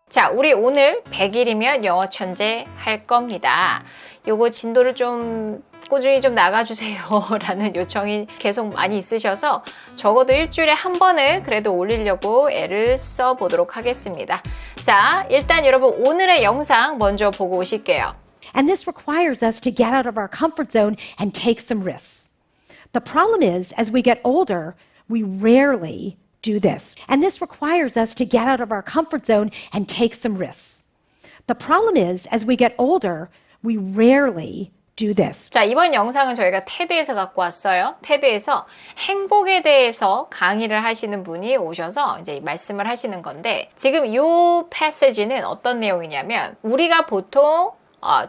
자, 우리 오늘 100일이면 영어 천재 할 겁니다. 요거 진도를 좀 꾸준히 좀 나가주세요 라는 요청이 계속 많이 있으셔서 적어도 일주일에 한 번은 그래도 올리려고 애를 써보도록 하겠습니다. 자, 일단 여러분 오늘의 영상 먼저 보고 오실게요. And this requires us to get out of our comfort zone and take some risks. The problem is, as we get older, we rarely do this. And this requires us to get out of our comfort zone and take some risks. The problem is, as we get older, we rarely do this. 자, 이번 영상은 저희가 테드에서 갖고 왔어요. 테드에서 행복에 대해서 강의를 하시는 분이 오셔서 이제 말씀을 하시는 건데, 지금 이 패시지는 어떤 내용이냐면, 우리가 보통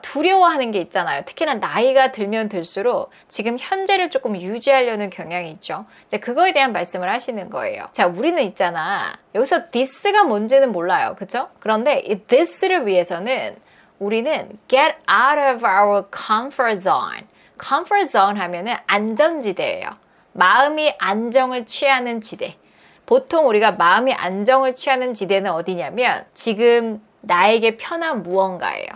두려워하는 게 있잖아요. 특히나 나이가 들면 들수록 지금 현재를 조금 유지하려는 경향이 있죠. 이제 그거에 대한 말씀을 하시는 거예요. 자, 우리는 있잖아. 여기서 this가 뭔지는 몰라요. 그쵸? 그런데 이 this를 위해서는 우리는 get out of our comfort zone. comfort zone 하면은 안전지대예요. 마음이 안정을 취하는 지대. 보통 우리가 마음이 안정을 취하는 지대는 어디냐면 지금 나에게 편한 무언가예요.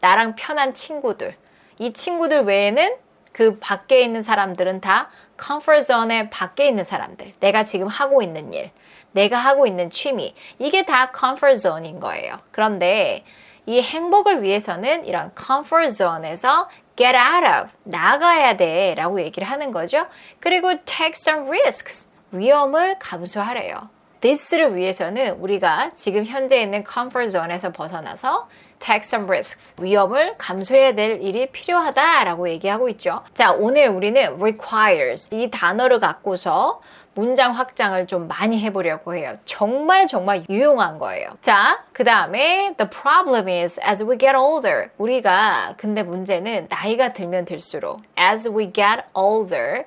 나랑 편한 친구들. 이 친구들 외에는 그 밖에 있는 사람들은 다 comfort zone의 밖에 있는 사람들. 내가 지금 하고 있는 일, 내가 하고 있는 취미. 이게 다 comfort zone인 거예요. 그런데 이 행복을 위해서는 이런 comfort zone에서 get out of, 나가야 돼 라고 얘기를 하는 거죠. 그리고 take some risks, 위험을 감수하래요. this를 위해서는 우리가 지금 현재 있는 comfort zone에서 벗어나서 take some risks, 위험을 감수해야 될 일이 필요하다라고 얘기하고 있죠. 자, 오늘 우리는 requires, 이 단어를 갖고서 문장 확장을 좀 많이 해보려고 해요. 정말 유용한 거예요. 자, 그 다음에 the problem is as we get older, 우리가 근데 문제는 나이가 들면 들수록 as we get older,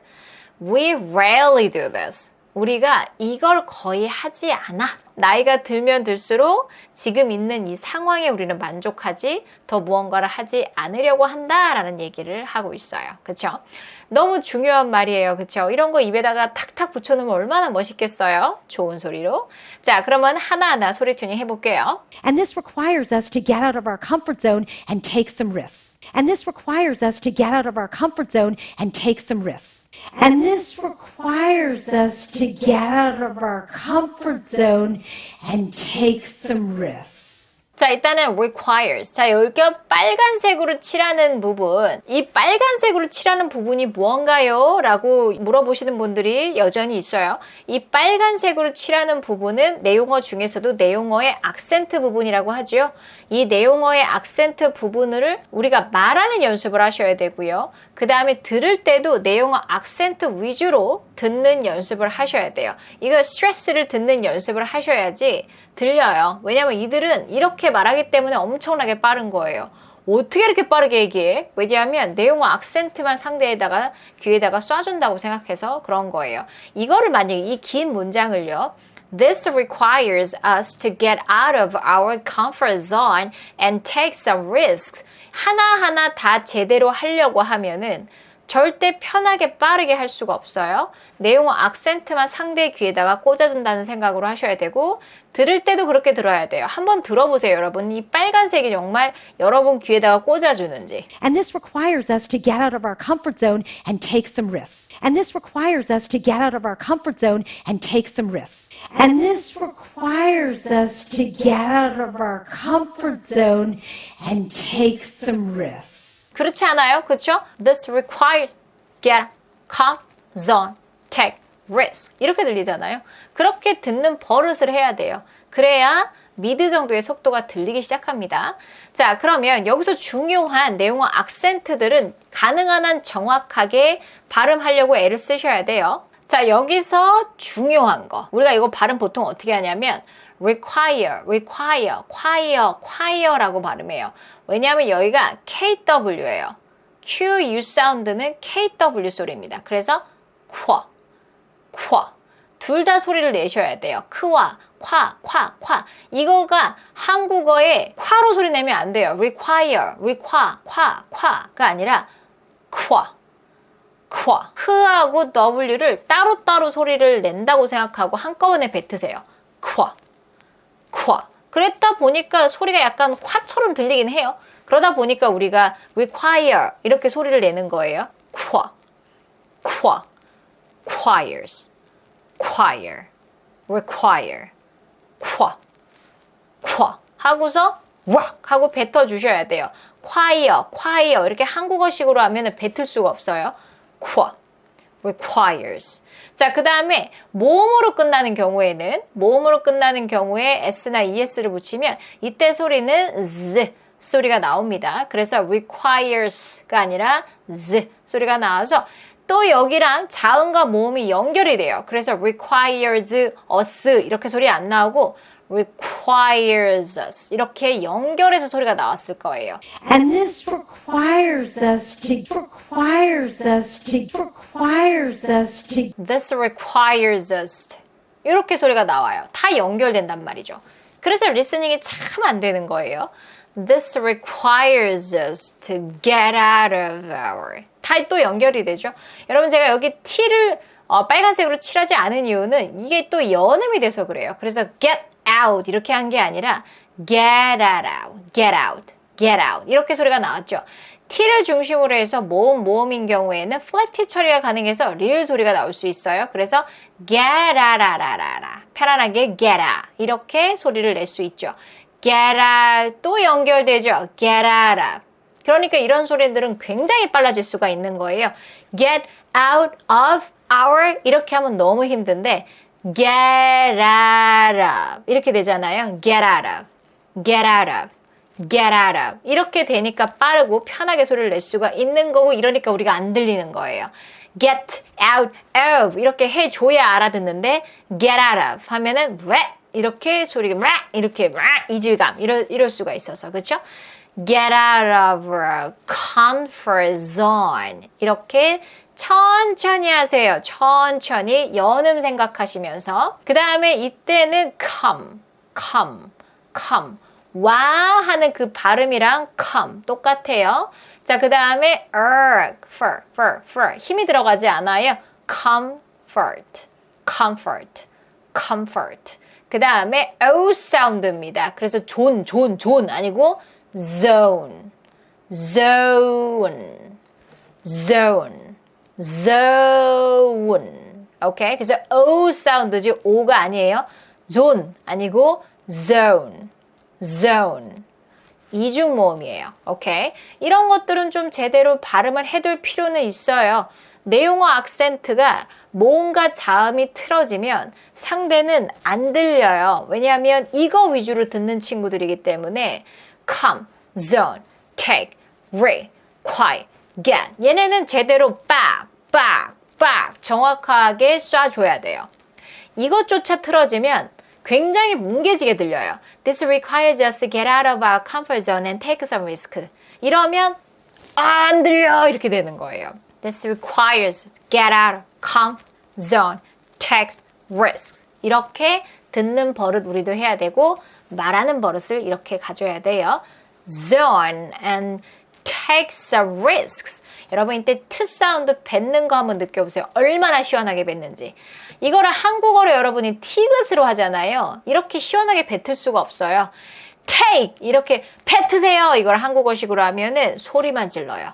we rarely do this. 우리가 이걸 거의 하지 않아. 나이가 들면 들수록 지금 있는 이 상황에 우리는 만족하지 더 무언가를 하지 않으려고 한다라는 얘기를 하고 있어요. 그쵸? 너무 중요한 말이에요. 그쵸? 이런 거 입에다가 탁탁 붙여놓으면 얼마나 멋있겠어요? 좋은 소리로. 자, 그러면 하나하나 소리 튜닝 해볼게요. And this requires us to get out of our comfort zone and take some risks. And this requires us to get out of our comfort zone and take some risks. And this requires us to get out of our comfort zone and take some risks. 자, 일단은 requires. 자, 여기가 빨간색으로 칠하는 부분. 이 빨간색으로 칠하는 부분이 무언가요? 라고 물어보시는 분들이 여전히 있어요. 이 빨간색으로 칠하는 부분은 내용어 중에서도 내용어의 악센트 부분이라고 하죠. 이 내용어의 악센트 부분을 우리가 말하는 연습을 하셔야 되고요. 그 다음에 들을 때도 내용어 악센트 위주로 듣는 연습을 하셔야 돼요. 이거 스트레스를 듣는 연습을 하셔야지 들려요. 왜냐면 이들은 이렇게 말하기 때문에 엄청나게 빠른 거예요. 어떻게 이렇게 빠르게 얘기해? 왜냐하면 내용어 악센트만 상대에다가 귀에다가 쏴준다고 생각해서 그런 거예요. 이거를 만약에 이 긴 문장을요. This requires us to get out of our comfort zone and take some risks. 하나하나 다 제대로 하려고 하면은 절대 편하게 빠르게 할 수가 없어요. 내용어 악센트만 상대의 귀에다가 꽂아준다는 생각으로 하셔야 되고 들을 때도 그렇게 들어야 돼요. 한번 들어보세요, 여러분. 이 빨간색이 정말 여러분 귀에다가 꽂아주는지. And this requires us to get out of our comfort zone and take some risks. And this requires us to get out of our comfort zone and take some risks. And this requires us to get out of our comfort zone and take some risks. 그렇지 않아요? 그렇죠? This requires get calm zone take risk 이렇게 들리잖아요. 그렇게 듣는 버릇을 해야 돼요. 그래야 미드 정도의 속도가 들리기 시작합니다. 자, 그러면 여기서 중요한 내용어 악센트들은 가능한 한 정확하게 발음하려고 애를 쓰셔야 돼요. 자, 여기서 중요한 거. 우리가 이거 발음 보통 어떻게 하냐면 require라고 발음해요. 왜냐하면 여기가 KW예요. QU 사운드는 KW 소리입니다. 그래서 쿼. 둘 다 소리를 내셔야 돼요. 크와, 콰. 이거가 한국어에 콰로 소리 내면 안 돼요. require, 콰가 아니라 쿼. 콰. 흐하고 W를 따로따로 소리를 낸다고 생각하고 한꺼번에 뱉으세요. 콰. 콰. 그랬다 보니까 소리가 약간 콰처럼 들리긴 해요. 그러다 보니까 우리가 require 이렇게 소리를 내는 거예요. 콰. 콰. choirs. choir. require. 콰. 콰. 하고서 왁 하고 뱉어 주셔야 돼요. choir 이렇게 한국어식으로 하면 뱉을 수가 없어요. 콰. requires. 자, 그 다음에 모음으로 끝나는 경우에 s나 es를 붙이면 이때 소리는 z 소리가 나옵니다. 그래서 requires가 아니라 z 소리가 나와서 또 여기랑 자음과 모음이 연결이 돼요. 그래서 requires us 이렇게 소리 안 나오고 requires us 이렇게 연결해서 소리가 나왔을 거예요. And this requires us to This requires us to. 이렇게 소리가 나와요. 다 연결된단 말이죠. 그래서 리스닝이 참 안 되는 거예요. This requires us to get out of our. 다 또 연결이 되죠. 여러분 제가 여기 T를 빨간색으로 칠하지 않은 이유는 이게 또 연음이 돼서 그래요. 그래서 get out 이렇게 한 게 아니라 get out 이렇게 소리가 나왔죠. T를 중심으로 해서 모음인 경우에는 flap T 처리가 가능해서 리을 소리가 나올 수 있어요. 그래서 get out 편안하게 get out 이렇게 소리를 낼 수 있죠. get out 또 연결되죠. get out 그러니까 이런 소리들은 굉장히 빨라질 수가 있는 거예요. get out of our 이렇게 하면 너무 힘든데 get out of 이렇게 되잖아요. get out of 이렇게 되니까 빠르고 편하게 소리를 낼 수가 있는 거고 이러니까 우리가 안 들리는 거예요. get out of 이렇게 해줘야 알아듣는데 get out of 하면은 왜 이렇게 소리가 이렇게 이질감 이럴 수가 있어서 그렇죠? get out of our comfort zone 이렇게 천천히 하세요. 천천히 연음 생각하시면서 그 다음에 이때는 come 와 하는 그 발음이랑 come 똑같아요. 자, 그 다음에 for 힘이 들어가지 않아요. comfort 그 다음에 O 사운드입니다. 그래서 존 아니고 zone 오케이? 그래서 O 사운드지 O가 아니에요. zone 아니고 zone 이중 모음이에요. 오케이? 이런 것들은 좀 제대로 발음을 해둘 필요는 있어요. 내용어 악센트가 모음과 자음이 틀어지면 상대는 안 들려요. 왜냐하면 이거 위주로 듣는 친구들이기 때문에 come, zone, take, require, get 얘네는 제대로 빡 정확하게 쏴줘야 돼요. 이것조차 틀어지면 굉장히 뭉개지게 들려요. This requires us to get out of our comfort zone and take some risk. 이러면 안 들려 이렇게 되는 거예요. This requires us to get out of comfort zone, take risks. 이렇게 듣는 버릇 우리도 해야 되고 말하는 버릇을 이렇게 가져야 돼요. Zone and take some risks. 여러분 이때 트 사운드 뱉는 거 한번 느껴보세요. 얼마나 시원하게 뱉는지. 이거를 한국어로 여러분이 티귿으로 하잖아요. 이렇게 시원하게 뱉을 수가 없어요. take 이렇게 뱉으세요. 이걸 한국어식으로 하면은 소리만 질러요.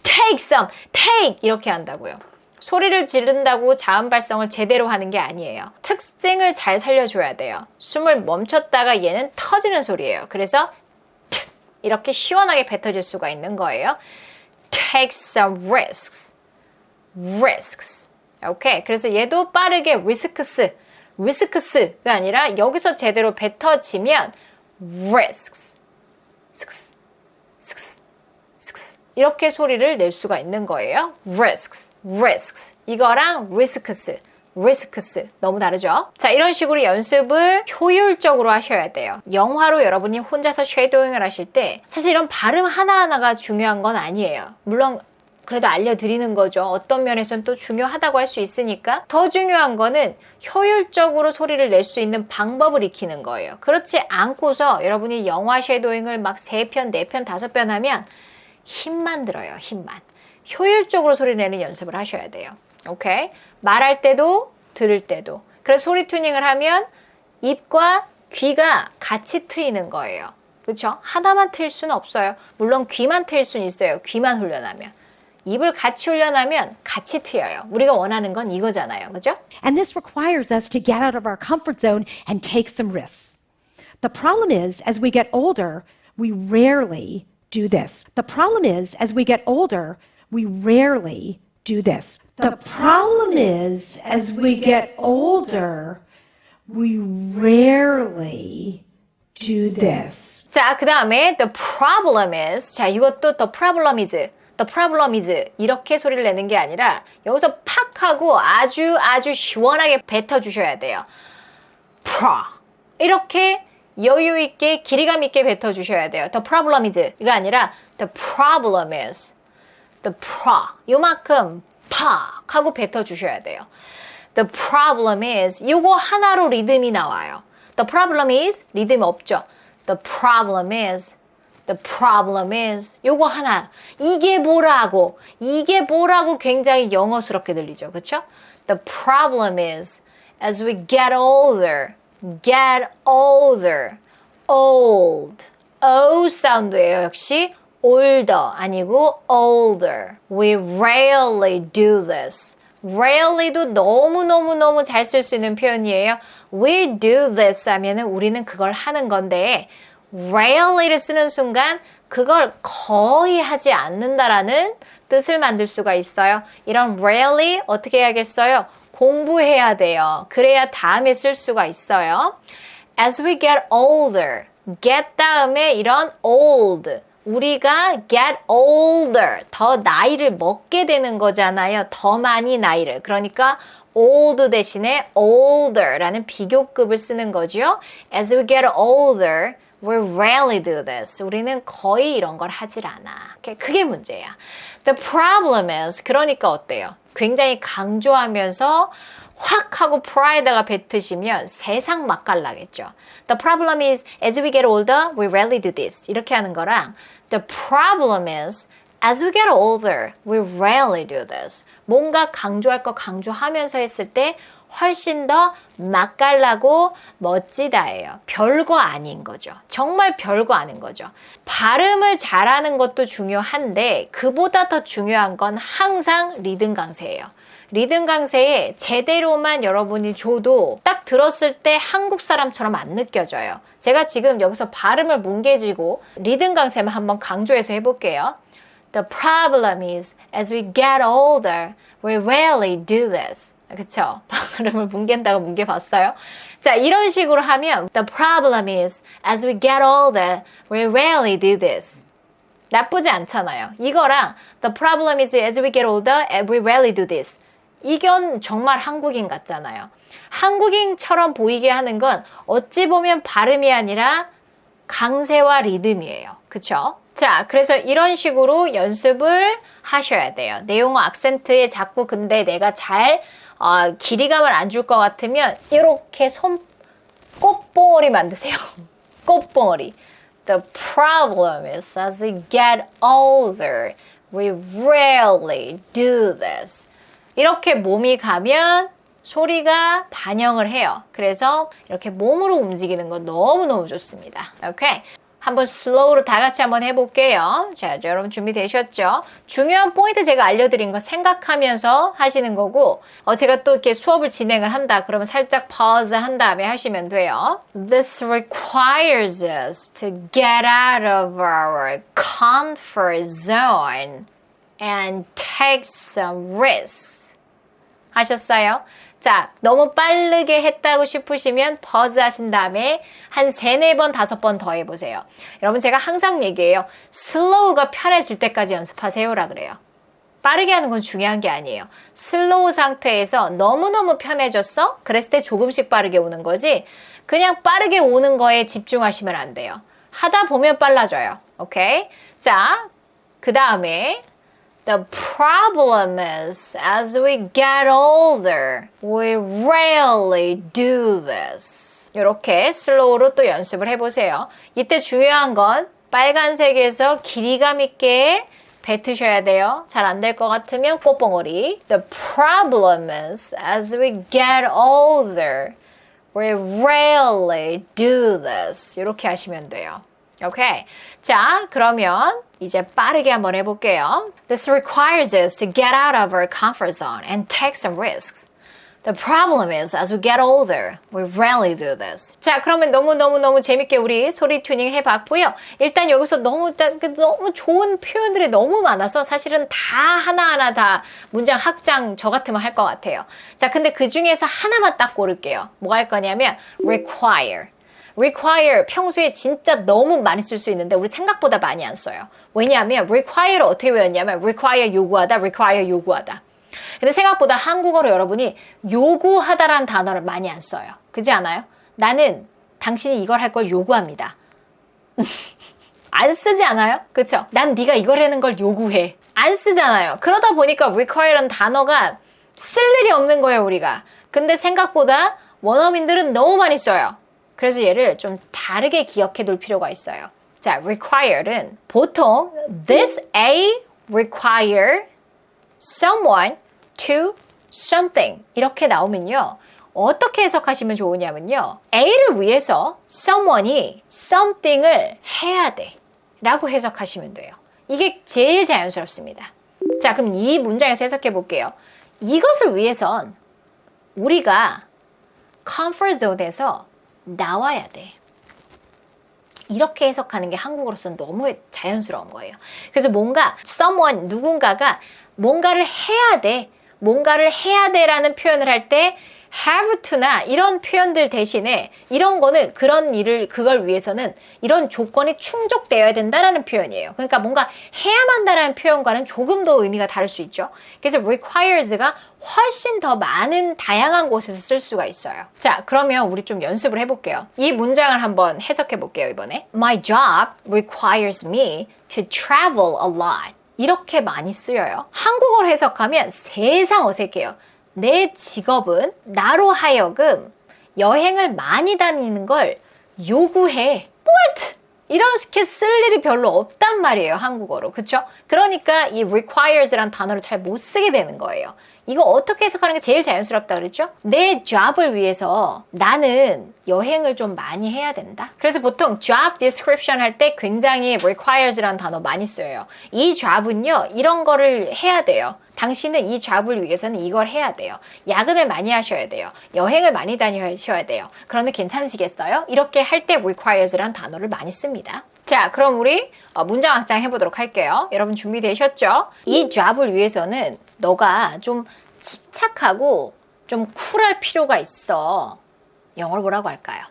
take some, take 이렇게 한다고요. 소리를 지른다고 자음 발성을 제대로 하는 게 아니에요. 특징을 잘 살려줘야 돼요. 숨을 멈췄다가 얘는 터지는 소리예요. 그래서 이렇게 시원하게 뱉어질 수가 있는 거예요. Take some risks. 오케이. 그래서 얘도 빠르게 risks가 아니라 여기서 제대로 뱉어지면 risks. 이렇게 소리를 낼 수가 있는 거예요. risks. 이거랑 risks 너무 다르죠? 자, 이런 식으로 연습을 효율적으로 하셔야 돼요. 영화로 여러분이 혼자서 쉐도잉을 하실 때 사실 이런 발음 하나하나가 중요한 건 아니에요. 물론 그래도 알려드리는 거죠. 어떤 면에서는 또 중요하다고 할 수 있으니까. 더 중요한 거는 효율적으로 소리를 낼 수 있는 방법을 익히는 거예요. 그렇지 않고서 여러분이 영화 쉐도잉을 막 3편, 4편, 5편 하면 힘만 들어요. 힘만. 효율적으로 소리 내는 연습을 하셔야 돼요. 오케이? 말할 때도 들을 때도. 그래서 소리 튜닝을 하면 입과 귀가 같이 트이는 거예요. 그렇죠? 하나만 트일 수는 없어요. 물론 귀만 트일 수는 있어요. 귀만 훈련하면. 입을 같이 훈련하면 같이 트여요. 우리가 원하는 건 이거잖아요. 그죠? And this requires us to get out of our comfort zone and take some risks. The problem is, as we get older, we rarely do this. The problem is, as we get older, we rarely do this. The problem is, as we get older, we rarely do this. 자, 그 다음에 the problem is. 자, 이것도 the problem is. The problem is. 이렇게 소리를 내는 게 아니라 여기서 팍 하고 아주 시원하게 뱉어주셔야 돼요. 이렇게 여유 있게 길이감 있게 뱉어주셔야 돼요. The problem is. 이거 아니라 the problem is. 요만큼 팍 하고 뱉어주셔야 돼요. The problem is. 요거 하나로 리듬이 나와요. The problem is. 리듬 없죠. The problem is. 요거 하나. 이게 뭐라고 굉장히 영어스럽게 들리죠. 그쵸? The problem is, as we get older, old. O 사운드예요. 역시 older 아니고 older. We rarely do this. rarely도 너무 잘 쓸 수 있는 표현이에요. We do this 하면은 우리는 그걸 하는 건데 rarely를 쓰는 순간 그걸 거의 하지 않는다라는 뜻을 만들 수가 있어요. 이런 rarely 어떻게 해야겠어요? 공부해야 돼요. 그래야 다음에 쓸 수가 있어요. As we get older, get 다음에 이런 old. 우리가 get older, 더 나이를 먹게 되는 거잖아요. 더 많이 나이를. 그러니까 old 대신에 older라는 비교급을 쓰는 거죠. As we get older, we rarely do this. 우리는 거의 이런 걸 하질 않아. 그게 문제야. The problem is, 그러니까 어때요? 굉장히 강조하면서 확 하고 프라이드가 뱉으시면 세상 맛깔나겠죠. The problem is, as we get older, we rarely do this. 이렇게 하는 거랑 The problem is, as we get older, we rarely do this. 뭔가 강조할 거 강조하면서 했을 때 훨씬 더 맛깔나고 멋지다예요. 별거 아닌 거죠. 정말 별거 아닌 거죠. 발음을 잘하는 것도 중요한데 그보다 더 중요한 건 항상 리듬 강세예요. 리듬 강세에 제대로만 여러분이 줘도 딱 들었을 때 한국 사람처럼 안 느껴져요. 제가 지금 여기서 발음을 뭉개지고 리듬 강세만 한번 강조해서 해볼게요. The problem is, as we get older, we rarely do this. 그쵸? 발음을 뭉갠다고 뭉개봤어요? 자, 이런 식으로 하면 The problem is, as we get older, we rarely do this. 나쁘지 않잖아요. 이거랑 The problem is, as we get older, we rarely do this. 이건 정말 한국인 같잖아요. 한국인처럼 보이게 하는 건 어찌 보면 발음이 아니라 강세와 리듬이에요. 그쵸? 자, 그래서 이런 식으로 연습을 하셔야 돼요. 내용어 악센트에 자꾸 근데 내가 잘 길이감을 안 줄 것 같으면 이렇게 꽃봉오리 만드세요. 꽃봉오리. The problem is as we get older, we rarely do this. 이렇게 몸이 가면 소리가 반영을 해요. 그래서 이렇게 몸으로 움직이는 건 너무너무 좋습니다. 오케이. 한번 슬로우로 다 같이 한번 해볼게요. 자, 여러분 준비되셨죠? 중요한 포인트 제가 알려드린 거 생각하면서 하시는 거고 제가 또 이렇게 수업을 진행을 한다. 그러면 살짝 pause 한 다음에 하시면 돼요. This requires us to get out of our comfort zone and take some risks. 하셨어요? 자, 너무 빠르게 했다고 싶으시면 pause 하신 다음에 한 3, 4번, 5번 더 해보세요. 여러분 제가 항상 얘기해요. 슬로우가 편해질 때까지 연습하세요라 그래요. 빠르게 하는 건 중요한 게 아니에요. 슬로우 상태에서 너무너무 편해졌어? 그랬을 때 조금씩 빠르게 오는 거지 그냥 빠르게 오는 거에 집중하시면 안 돼요. 하다 보면 빨라져요. 오케이? 자, 그 다음에 The problem is, as we get older, we rarely do this. 이렇게 슬로우로 또 연습을 해보세요. 이때 중요한 건 빨간색에서 길이감 있게 뱉으셔야 돼요. 잘 안 될 것 같으면 뽀뽕머리. The problem is, as we get older, we rarely do this. 이렇게 하시면 돼요. 오케이. 자, 그러면 이제 빠르게 한번 해볼게요. This requires us to get out of our comfort zone and take some risks. The problem is, as we get older, we rarely do this. 자, 그러면 너무 재밌게 우리 소리 튜닝 해봤고요. 일단 여기서 너무 좋은 표현들이 너무 많아서 사실은 다 하나하나 다 문장 확장 저 같으면 할 것 같아요. 자, 근데 그 중에서 하나만 딱 고를게요. 뭐 할 거냐면 require. require 평소에 진짜 너무 많이 쓸 수 있는데 우리 생각보다 많이 안 써요. 왜냐하면 require를 어떻게 외웠냐면 require 요구하다, require 요구하다. 근데 생각보다 한국어로 여러분이 요구하다라는 단어를 많이 안 써요. 그렇지 않아요? 나는 당신이 이걸 할 걸 요구합니다. 안 쓰지 않아요? 그렇죠? 난 네가 이걸 하는 걸 요구해. 안 쓰잖아요. 그러다 보니까 require라는 단어가 쓸 일이 없는 거예요, 우리가. 근데 생각보다 원어민들은 너무 많이 써요. 그래서 얘를 좀 다르게 기억해 둘 필요가 있어요. 자, require는 보통 this A require someone to something 이렇게 나오면요. 어떻게 해석하시면 좋으냐면요. A를 위해서 someone이 something을 해야 돼 라고 해석하시면 돼요. 이게 제일 자연스럽습니다. 자, 그럼 이 문장에서 해석해 볼게요. 이것을 위해선 우리가 comfort zone에서 나와야 돼. 이렇게 해석하는 게 한국어로서는 너무 자연스러운 거예요. 그래서 뭔가 someone, 누군가가 뭔가를 해야 돼. 뭔가를 해야 돼라는 표현을 할 때 have to나 이런 표현들 대신에 이런 거는 그걸 위해서는 이런 조건이 충족되어야 된다라는 표현이에요. 그러니까 뭔가 해야만 한다라는 표현과는 조금 더 의미가 다를 수 있죠. 그래서 requires가 훨씬 더 많은 다양한 곳에서 쓸 수가 있어요. 자, 그러면 우리 좀 연습을 해볼게요. 이 문장을 한번 해석해 볼게요, 이번에. My job requires me to travel a lot. 이렇게 많이 쓰여요. 한국어로 해석하면 세상 어색해요. 내 직업은 나로 하여금 여행을 많이 다니는 걸 요구해. What? 이렇게 쓸 일이 별로 없단 말이에요, 한국어로. 그쵸? 그러니까 이 requires란 단어를 잘 못 쓰게 되는 거예요. 이거 어떻게 해석하는 게 제일 자연스럽다 그랬죠? 내 job을 위해서 나는 여행을 좀 많이 해야 된다. 그래서 보통 job description 할 때 굉장히 requires라는 단어 많이 써요. 이 job은요, 이런 거를 해야 돼요. 당신은 이 job을 위해서는 이걸 해야 돼요. 야근을 많이 하셔야 돼요. 여행을 많이 다니셔야 돼요. 그런데 괜찮으시겠어요? 이렇게 할 때 requires라는 단어를 많이 씁니다. 자, 그럼 우리 문장 확장 해보도록 할게요. 여러분 준비되셨죠? 이 job을 위해서는 너가 좀 침착하고 좀 쿨할 필요가 있어. 영어로 뭐라고 할까요?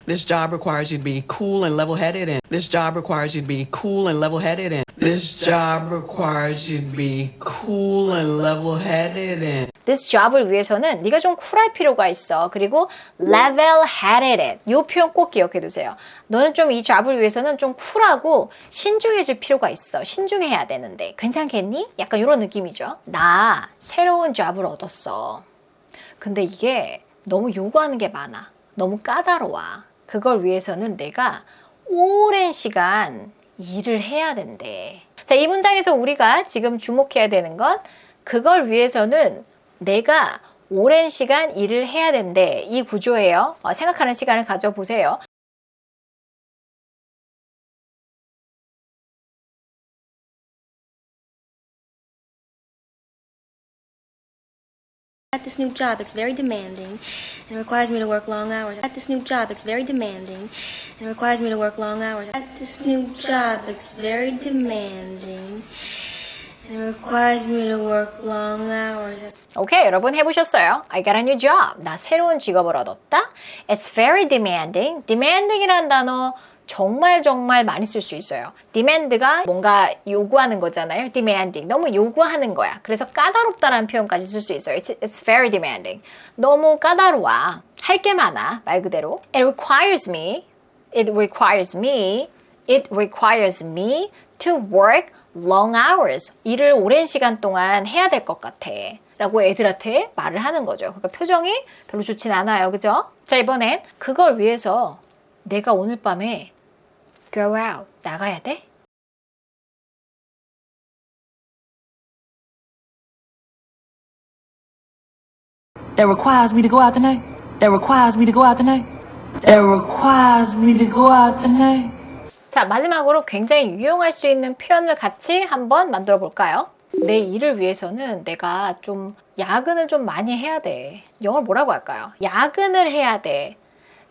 This job requires you to be cool and level-headed, and this job requires you to be cool and level-headed, and this job requires you to be cool and level-headed, and This job을 위해서는 네가 좀 쿨할 필요가 있어. 그리고 level-headed. 이 표현 꼭 기억해 두세요. 너는 좀 이 job을 위해서는 좀 쿨하고 신중해질 필요가 있어. 신중해야 되는데 괜찮겠니? 약간 이런 느낌이죠. 나 새로운 job을 얻었어. 근데 이게 너무 요구하는 게 많아. 너무 까다로워. 그걸 위해서는 내가 오랜 시간 일을 해야 된대. 자, 이 문장에서 우리가 지금 주목해야 되는 건 그걸 위해서는 내가 오랜 시간 일을 해야 된대. 이 구조예요. 생각하는 시간을 가져보세요. At this new job, it's very demanding and requires me to work long hours. At this new job, it's very demanding and requires me to work long hours. At this new job, it's very demanding and requires me to work long hours. 오케이, 여러분 해보셨어요? I got a new job. 나 새로운 직업을 얻었다. It's very demanding. demanding이라는 단어 정말 많이 쓸 수 있어요. demand가 뭔가 요구하는 거잖아요. demanding. 너무 요구하는 거야. 그래서 까다롭다라는 표현까지 쓸 수 있어요. It's very demanding. 너무 까다로워. 할 게 많아. 말 그대로. It requires me to work long hours. 일을 오랜 시간 동안 해야 될 것 같아. 라고 애들한테 말을 하는 거죠. 그러니까 표정이 별로 좋진 않아요. 그죠? 자, 이번엔 그걸 위해서 내가 오늘 밤에 go out, 나가야 돼? It requires me to go out tonight. It requires me to go out tonight. It requires me to go out tonight. 자, 마지막으로 굉장히 유용할 수 있는 표현을 같이 한번 만들어 볼까요? 내 일을 위해서는 내가 좀 야근을 좀 많이 해야 돼. 영어로 뭐라고 할까요? 야근을 해야 돼.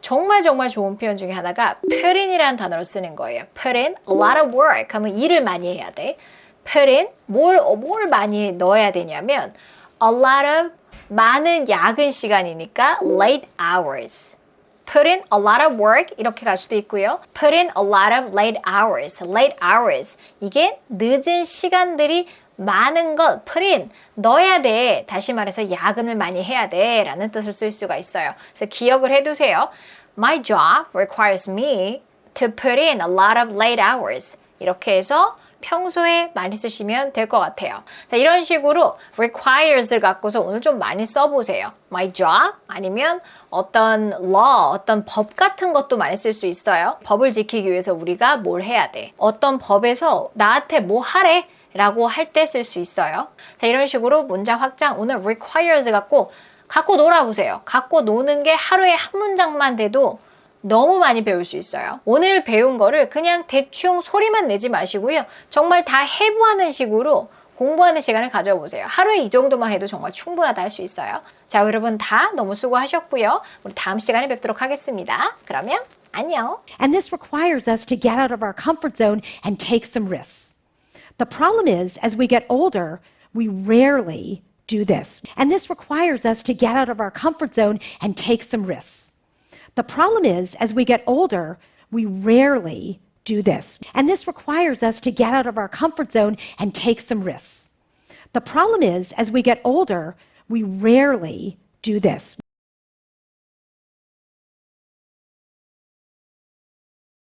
정말 좋은 표현 중에 하나가 put in이라는 단어를 쓰는 거예요. put in a lot of work 하면 일을 많이 해야 돼. put in 뭘 많이 넣어야 되냐면 a lot of 많은 야근 시간이니까 late hours. put in a lot of work 이렇게 갈 수도 있고요. put in a lot of late hours. late hours. 이게 늦은 시간들이 많은 것, put in, 넣어야 돼. 다시 말해서 야근을 많이 해야 돼 라는 뜻을 쓸 수가 있어요. 그래서 기억을 해두세요. My job requires me to put in a lot of late hours. 이렇게 해서 평소에 많이 쓰시면 될 것 같아요. 자, 이런 식으로 requires를 갖고서 오늘 좀 많이 써보세요. My job 아니면 어떤 law, 어떤 법 같은 것도 많이 쓸 수 있어요. 법을 지키기 위해서 우리가 뭘 해야 돼. 어떤 법에서 나한테 뭐 하래? 라고 할 때 쓸 수 있어요. 자, 이런 식으로 문장 확장 오늘 requires 갖고 놀아보세요. 갖고 노는 게 하루에 한 문장만 돼도 너무 많이 배울 수 있어요. 오늘 배운 거를 그냥 대충 소리만 내지 마시고요. 정말 다 해부하는 식으로 공부하는 시간을 가져보세요. 하루에 이 정도만 해도 정말 충분하다 할 수 있어요. 자, 여러분 다 너무 수고하셨고요. 우리 다음 시간에 뵙도록 하겠습니다. 그러면 안녕. And this requires us to get out of our comfort zone and take some risks. The problem is, as we get older, we rarely do this. And this requires us to get out of our comfort zone and take some risks. The problem is, as we get older, we rarely do this. And this requires us to get out of our comfort zone and take some risks. The problem is, as we get older, we rarely do this.